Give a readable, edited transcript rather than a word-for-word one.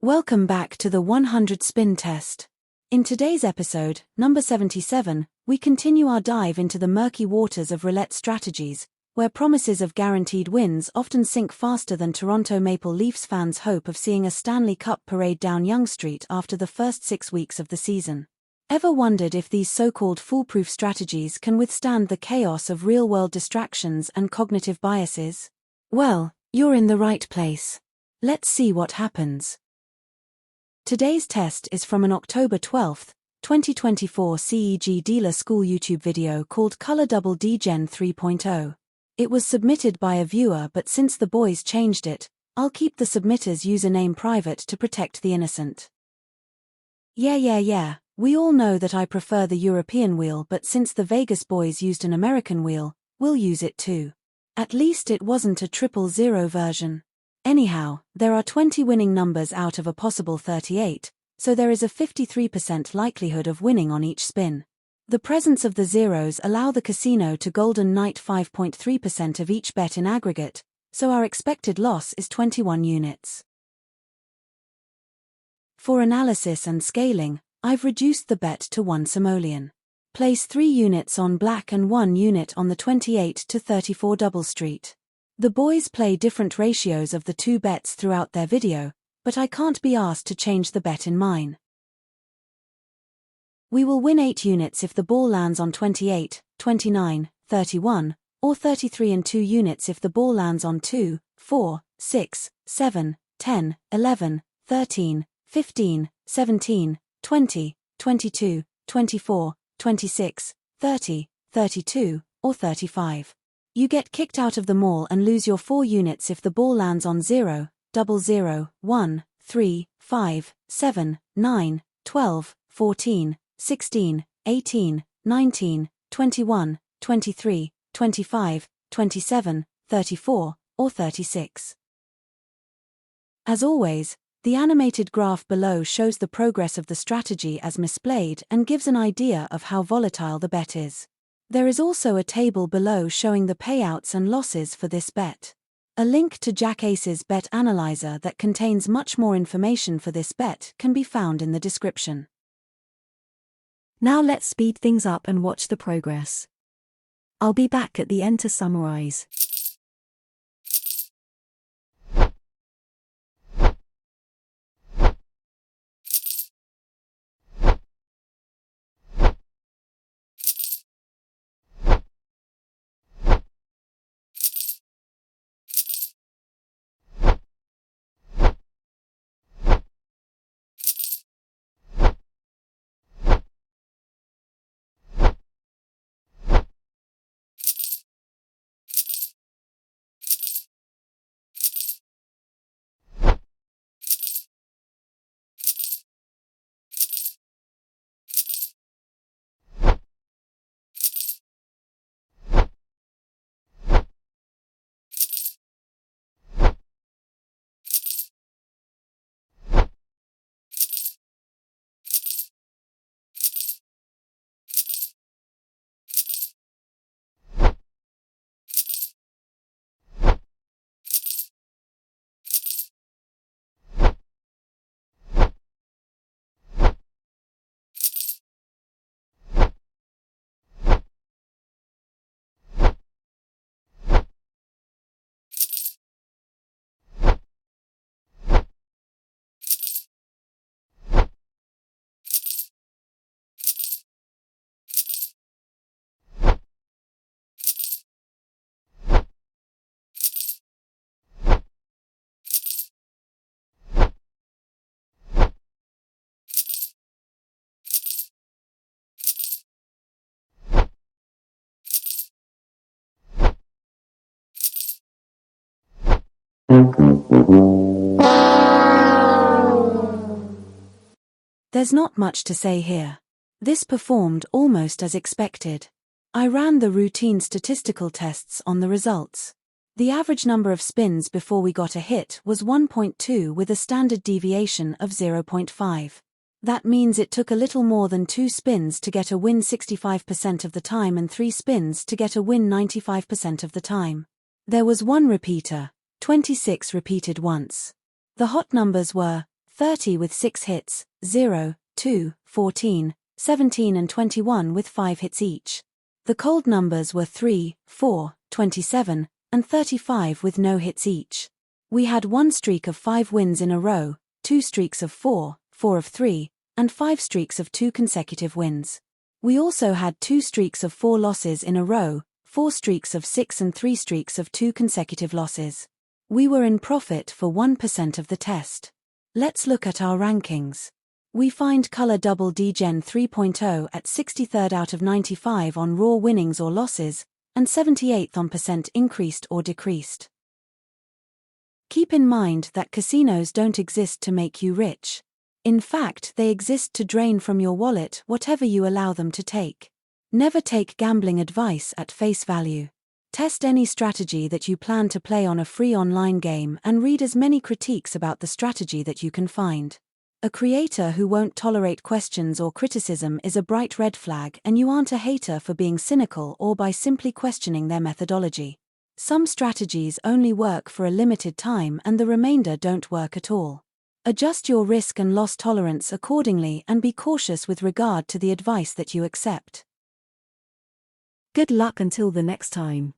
Welcome back to the 100 spin test. In today's episode, number 77, we continue our dive into the murky waters of roulette strategies, where promises of guaranteed wins often sink faster than Toronto Maple Leafs fans' hope of seeing a Stanley Cup parade down Yonge Street after the first 6 weeks of the season. Ever wondered if these so-called foolproof strategies can withstand the chaos of real-world distractions and cognitive biases? Well, you're in the right place. Let's see what happens. Today's test is from an October 12, 2024 CEG Dealer School YouTube video called Color Double Degen 3.0. It was submitted by a viewer, but since the boys changed it, I'll keep the submitter's username private to protect the innocent. Yeah, we all know that I prefer the European wheel, but since the Vegas boys used an American wheel, we'll use it too. At least it wasn't a 000 version. Anyhow, there are 20 winning numbers out of a possible 38, so there is a 53% likelihood of winning on each spin. The presence of the zeros allow the casino to golden knight 5.3% of each bet in aggregate, so our expected loss is 21 units. For analysis and scaling, I've reduced the bet to 1 simoleon. Place 3 units on black and 1 unit on the 28 to 34 double street. The boys play different ratios of the two bets throughout their video, but I can't be asked to change the bet in mine. We will win 8 units if the ball lands on 28, 29, 31, or 33, and 2 units if the ball lands on 2, 4, 6, 7, 10, 11, 13, 15, 17, 20, 22, 24, 26, 30, 32, or 35. You get kicked out of the mall and lose your 4 units if the ball lands on 0, 00, 1, 3, 5, 7, 9, 12, 14, 16, 18, 19, 21, 23, 25, 27, 34, or 36. As always, the animated graph below shows the progress of the strategy as misplayed and gives an idea of how volatile the bet is. There is also a table below showing the payouts and losses for this bet. A link to Jack Ace's bet analyzer that contains much more information for this bet can be found in the description. Now let's speed things up and watch the progress. I'll be back at the end to summarize. There's not much to say here. This performed almost as expected. I ran the routine statistical tests on the results. The average number of spins before we got a hit was 1.2 with a standard deviation of 0.5. That means it took a little more than 2 spins to get a win 65% of the time and 3 spins to get a win 95% of the time. There was one repeater, 26 repeated once. The hot numbers were 30 with 6 hits, 0, 2, 14, 17 and 21 with 5 hits each. The cold numbers were 3, 4, 27, and 35 with no hits each. We had 1 streak of 5 wins in a row, 2 streaks of 4, 4 of 3, and 5 streaks of 2 consecutive wins. We also had 2 streaks of 4 losses in a row, 4 streaks of 6 and 3 streaks of 2 consecutive losses. We were in profit for 1% of the test. Let's look at our rankings. We find color double Degen 3.0 at 63rd out of 95 on raw winnings or losses, and 78th on percent increased or decreased. Keep in mind that casinos don't exist to make you rich. In fact, they exist to drain from your wallet whatever you allow them to take. Never take gambling advice at face value. Test any strategy that you plan to play on a free online game and read as many critiques about the strategy that you can find. A creator who won't tolerate questions or criticism is a bright red flag, and you aren't a hater for being cynical or by simply questioning their methodology. Some strategies only work for a limited time and the remainder don't work at all. Adjust your risk and loss tolerance accordingly and be cautious with regard to the advice that you accept. Good luck until the next time.